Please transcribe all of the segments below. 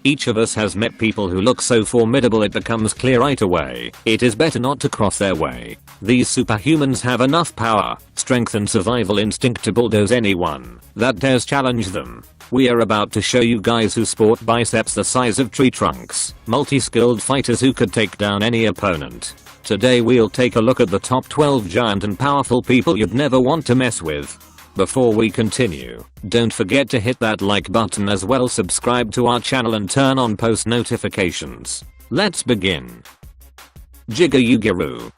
Each of us has met people who look so formidable it becomes clear right away it is better not to cross their way. These superhumans have enough power, strength and survival instinct to bulldoze anyone that dares challenge them. We are about to show you guys who sport biceps the size of tree trunks, multi-skilled fighters who could take down any opponent. Today we'll take a look at the top 12 giant and powerful people you'd never want to mess with. Before we continue, don't forget to hit that like button as well, subscribe to our channel and turn on post notifications. Let's begin. Giga Ugiru.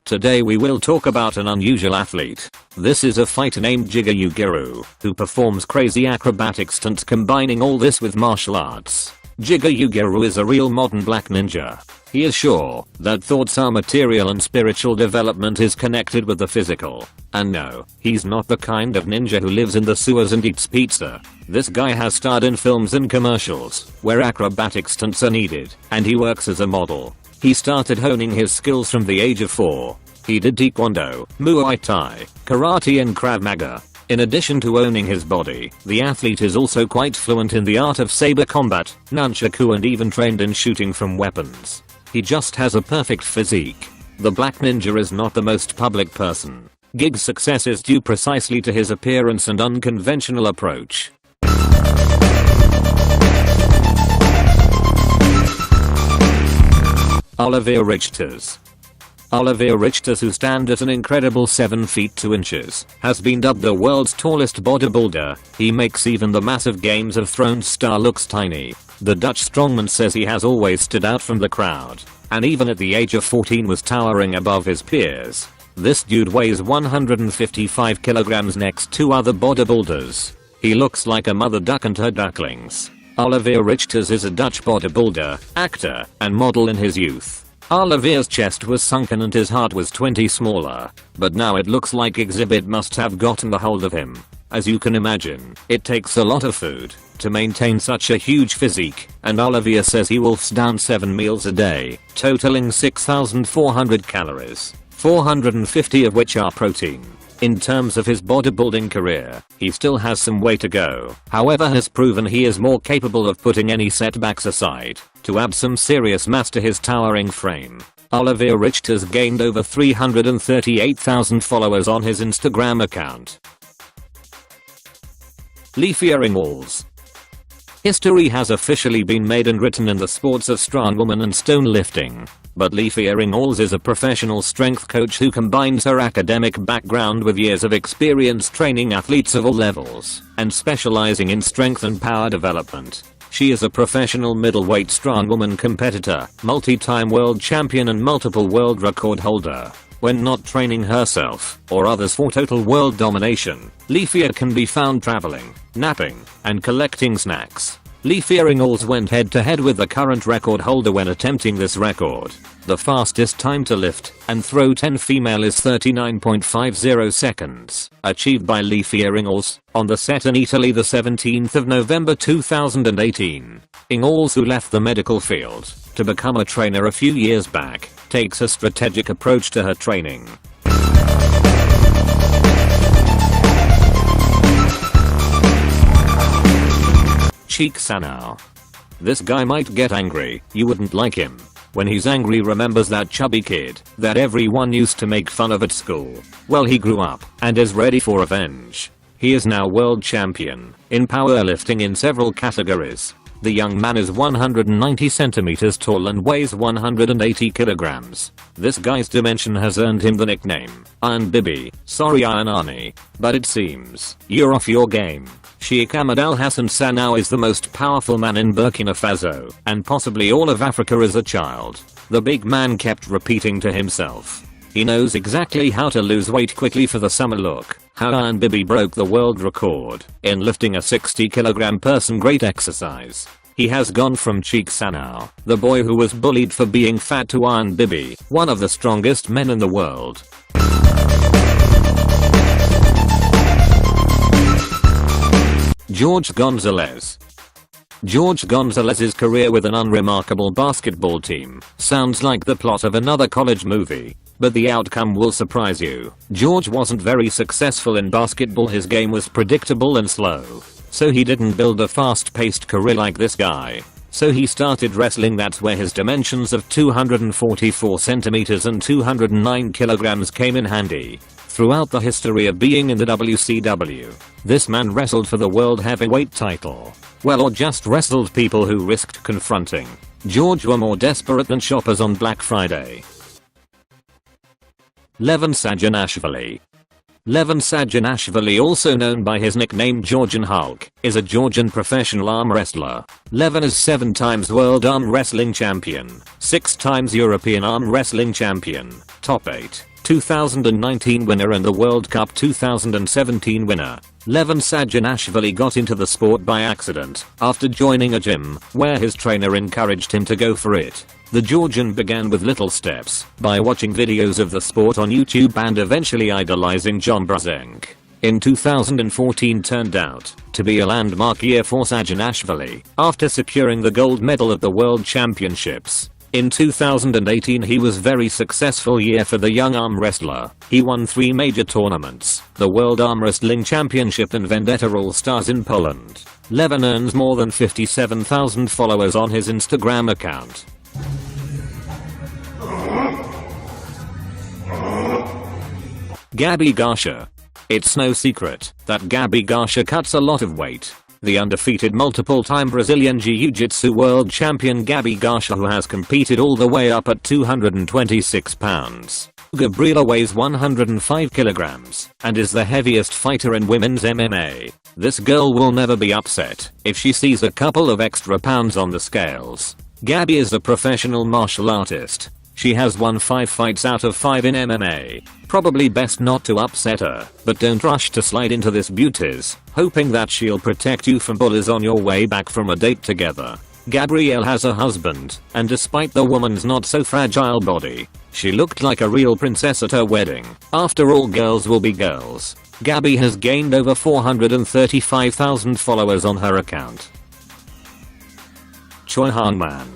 Today we will talk about an unusual athlete. This is a fighter named Giga Ugiru, who performs crazy acrobatic stunts combining all this with martial arts. Giga Ugiru is a real modern black ninja. He is sure that thoughts are material and spiritual development is connected with the physical. And no, he's not the kind of ninja who lives in the sewers and eats pizza. This guy has starred in films and commercials where acrobatic stunts are needed, and he works as a model. He started honing his skills from the age of 4. He did taekwondo, muay thai, karate and krav maga. In addition to owning his body, the athlete is also quite fluent in the art of saber combat, nunchaku and even trained in shooting from weapons. He just has a perfect physique. The Black Ninja is not the most public person. Gig's success is due precisely to his appearance and unconventional approach. Oliver Richters. Oliver Richters, who stands at an incredible 7 feet 2 inches, has been dubbed the world's tallest bodybuilder. He makes even the massive Games of Thrones star looks tiny. The Dutch strongman says he has always stood out from the crowd, and even at the age of 14 was towering above his peers. This dude weighs 155 kilograms next to other bodybuilders. He looks like a mother duck and her ducklings. Oliver Richters is a Dutch bodybuilder, actor, and model in his youth. Oliver's chest was sunken and his heart was 20 smaller, but now it looks like exhibit must have gotten a hold of him. As you can imagine, it takes a lot of food to maintain such a huge physique, and Oliver says he wolfs down 7 meals a day, totaling 6,400 calories, 450 of which are protein. In terms of his bodybuilding career, he still has some way to go, however has proven he is more capable of putting any setbacks aside to add some serious mass to his towering frame. Oliver Richters gained over 338,000 followers on his Instagram account. Leafy Walls. History has officially been made and written in the sports of strongwoman and stone lifting. But Leafy Walls is a professional strength coach who combines her academic background with years of experience training athletes of all levels and specializing in strength and power development. She is a professional middleweight strongwoman competitor, multi-time world champion and multiple world record holder. When not training herself or others for total world domination, Leafy can be found traveling, napping, and collecting snacks. Leafy Walls went head to head with the current record holder when attempting this record. The fastest time to lift and throw 10 female is 39.50 seconds, achieved by Leafy Walls on the set in Italy the 17th of November 2018. Walls, who left the medical field to become a trainer a few years back, takes a strategic approach to her training. Cheek Sanao. This guy might get angry, you wouldn't like him. When he's angry, remembers that chubby kid that everyone used to make fun of at school. Well, he grew up and is ready for revenge. He is now world champion in powerlifting in several categories. The young man is 190 centimeters tall and weighs 180 kilograms. This guy's dimension has earned him the nickname Iron Bibi. Sorry Iron Arnie, but it seems you're off your game. Sheikh Ahmed Al Hassan Sanao is the most powerful man in Burkina Faso and possibly all of Africa as a child. The big man kept repeating to himself he knows exactly how to lose weight quickly for the summer look. How Iron Bibi broke the world record in lifting a 60 kilogram person. Great exercise. He has gone from Cheek Sanao, the boy who was bullied for being fat, to Iron Bibi, one of the strongest men in the world. George Gonzalez. George Gonzalez's career with an unremarkable basketball team sounds like the plot of another college movie, but the outcome will surprise you. George wasn't very successful in basketball. His game was predictable and slow, so he didn't build a fast-paced career like this guy. So he started wrestling. That's where his dimensions of 244 centimeters and 209 kilograms came in handy. Throughout the history of being in the WCW, this man wrestled for the World Heavyweight title. Well, or just wrestled people who risked confronting George were more desperate than shoppers on Black Friday. Levon Sajanashvili. Levon Sajanashvili, also known by his nickname Georgian Hulk, is a Georgian professional arm wrestler. Levon is 7 times World Arm Wrestling Champion, 6 times European Arm Wrestling Champion, Top 8, 2019 winner and the World Cup 2017 winner. Levon Sajanashvili got into the sport by accident after joining a gym where his trainer encouraged him to go for it. The Georgian began with little steps by watching videos of the sport on YouTube and eventually idolizing John Brazenk. In 2014 turned out to be a landmark year for Sajanashvili after securing the gold medal at the World Championships. In 2018 he was very successful year for the young arm wrestler. He won 3 major tournaments, the World Arm Wrestling Championship and Vendetta All Stars in Poland. Levon earns more than 57,000 followers on his Instagram account. Gabi Garcia. It's no secret that Gabi Garcia cuts a lot of weight. The undefeated multiple-time Brazilian Jiu-Jitsu world champion Gabi Garcia, who has competed all the way up at 226 pounds. Gabriela weighs 105 kilograms and is the heaviest fighter in women's MMA. This girl will never be upset if she sees a couple of extra pounds on the scales. Gabi is a professional martial artist. She has won 5 fights out of 5 in MMA. Probably best not to upset her, but don't rush to slide into this beauties, hoping that she'll protect you from bullies on your way back from a date together. Gabrielle has a husband, and despite the woman's not so fragile body, she looked like a real princess at her wedding. After all, girls will be girls. Gabi has gained over 435,000 followers on her account. Choi Han-man.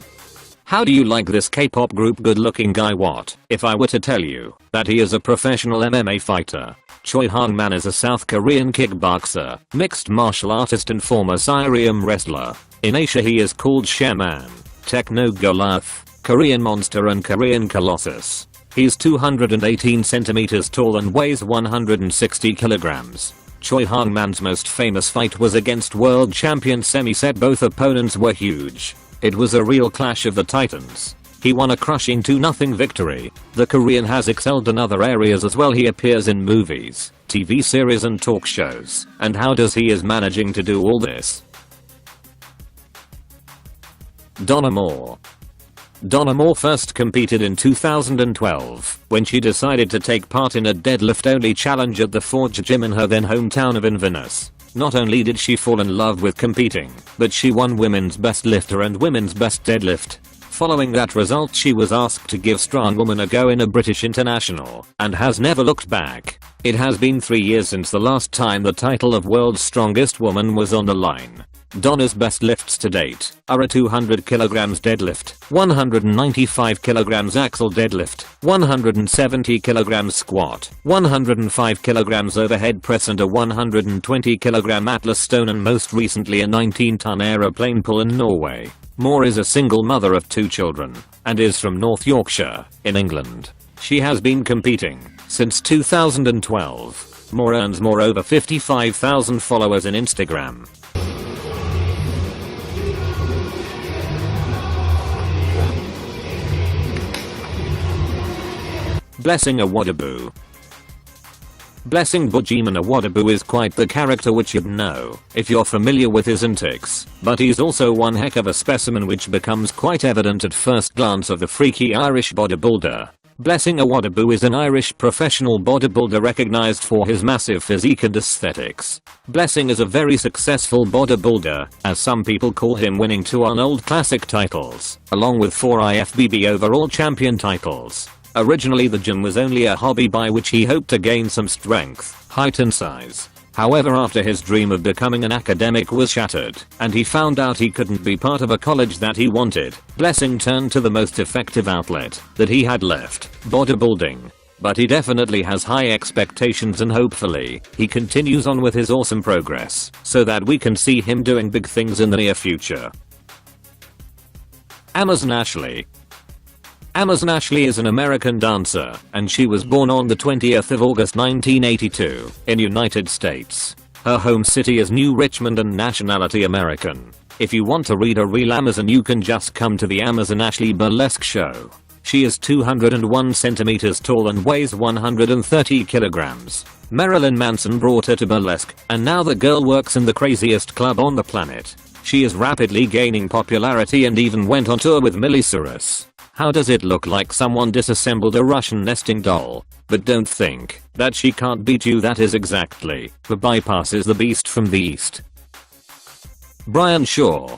How do you like this K-pop group good looking guy? What if I were to tell you that he is a professional MMA fighter? Choi Han-man is a South Korean kickboxer, mixed martial artist and former Syrian wrestler. In Asia he is called Shaman, Techno Goliath, Korean Monster and Korean Colossus. He's 218 centimeters tall and weighs 160 kilograms. Choi Han-man's most famous fight was against world champion Semi-Set. Both opponents were huge. It was a real clash of the titans. He won a crushing 2-0 victory. The Korean has excelled in other areas as well. He appears in movies, TV series and talk shows. And how does he is managing to do all this? Donna Moore. Donna Moore first competed in 2012 when she decided to take part in a deadlift-only challenge at the Forge Gym in her then hometown of Inverness. Not only did she fall in love with competing, but she won Women's Best Lifter and Women's Best Deadlift. Following that result, she was asked to give Strong Woman a go in a British International, and has never looked back. It has been 3 years since the last time the title of World's Strongest Woman was on the line. Donna's best lifts to date are a 200 kilograms deadlift, 195 kilograms axle deadlift, 170 kilograms squat, 105 kilograms overhead press and a 120 kilogram Atlas stone, and most recently a 19-ton aeroplane pull in Norway. Moore is a single mother of 2 children and is from North Yorkshire, in England. She has been competing since 2012. Moore earns more over 55,000 followers in Instagram. Blessing Awodibu. Blessing Bujiman Awodibu is quite the character which you'd know if you're familiar with his antics, but he's also one heck of a specimen, which becomes quite evident at first glance of the freaky Irish bodybuilder. Blessing Awodibu is an Irish professional bodybuilder recognized for his massive physique and aesthetics. Blessing is a very successful bodybuilder, as some people call him, winning 2 Arnold Classic titles, along with 4 IFBB overall champion titles. Originally the gym was only a hobby by which he hoped to gain some strength, height and size. However, after his dream of becoming an academic was shattered, and he found out he couldn't be part of a college that he wanted, Blessing turned to the most effective outlet that he had left, bodybuilding. But he definitely has high expectations, and hopefully he continues on with his awesome progress so that we can see him doing big things in the near future. Amazon Ashley. Amazon Ashley is an American dancer, and she was born on the 20th of August 1982 in United States. Her home city is New Richmond and nationality American. If you want to read a real Amazon, you can just come to the Amazon Ashley burlesque show. She is 201 centimeters tall and weighs 130 kilograms. Marilyn Manson brought her to burlesque, and now the girl works in the craziest club on the planet. She is rapidly gaining popularity and even went on tour with Miley Cyrus. How does it look like someone disassembled a Russian nesting doll? But don't think that she can't beat you. That is exactly the bypasses the beast from the east. Brian Shaw.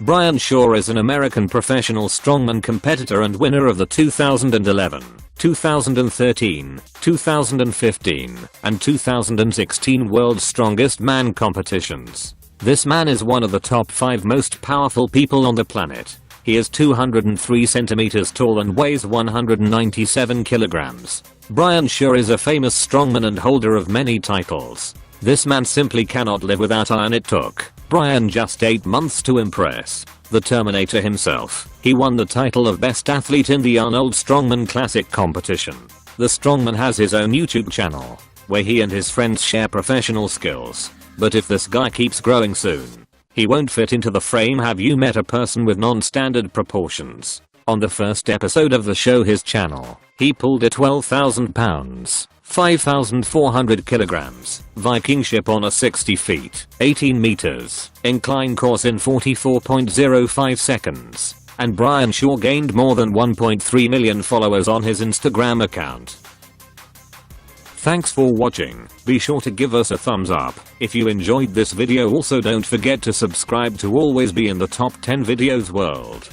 Brian Shaw is an American professional strongman competitor and winner of the 2011, 2013, 2015, and 2016 World's Strongest Man competitions. This man is one of the top 5 most powerful people on the planet. He is 203 centimeters tall and weighs 197 kilograms. Brian Shaw is a famous strongman and holder of many titles. This man simply cannot live without iron. It took Brian just 8 months to impress the Terminator himself. He won the title of Best Athlete in the Arnold Strongman Classic competition. The strongman has his own YouTube channel, where he and his friends share professional skills. But if this guy keeps growing soon, he won't fit into the frame. Have you met a person with non-standard proportions? On the first episode of the show, his channel, he pulled a 12,000 pounds, 5,400 kilograms, Viking ship on a 60 feet, 18 meters, incline course in 44.05 seconds. And Brian Shaw gained more than 1.3 million followers on his Instagram account. Thanks for watching. Be sure to give us a thumbs up if you enjoyed this video. Also, don't forget to subscribe to always be in the top 10 videos world.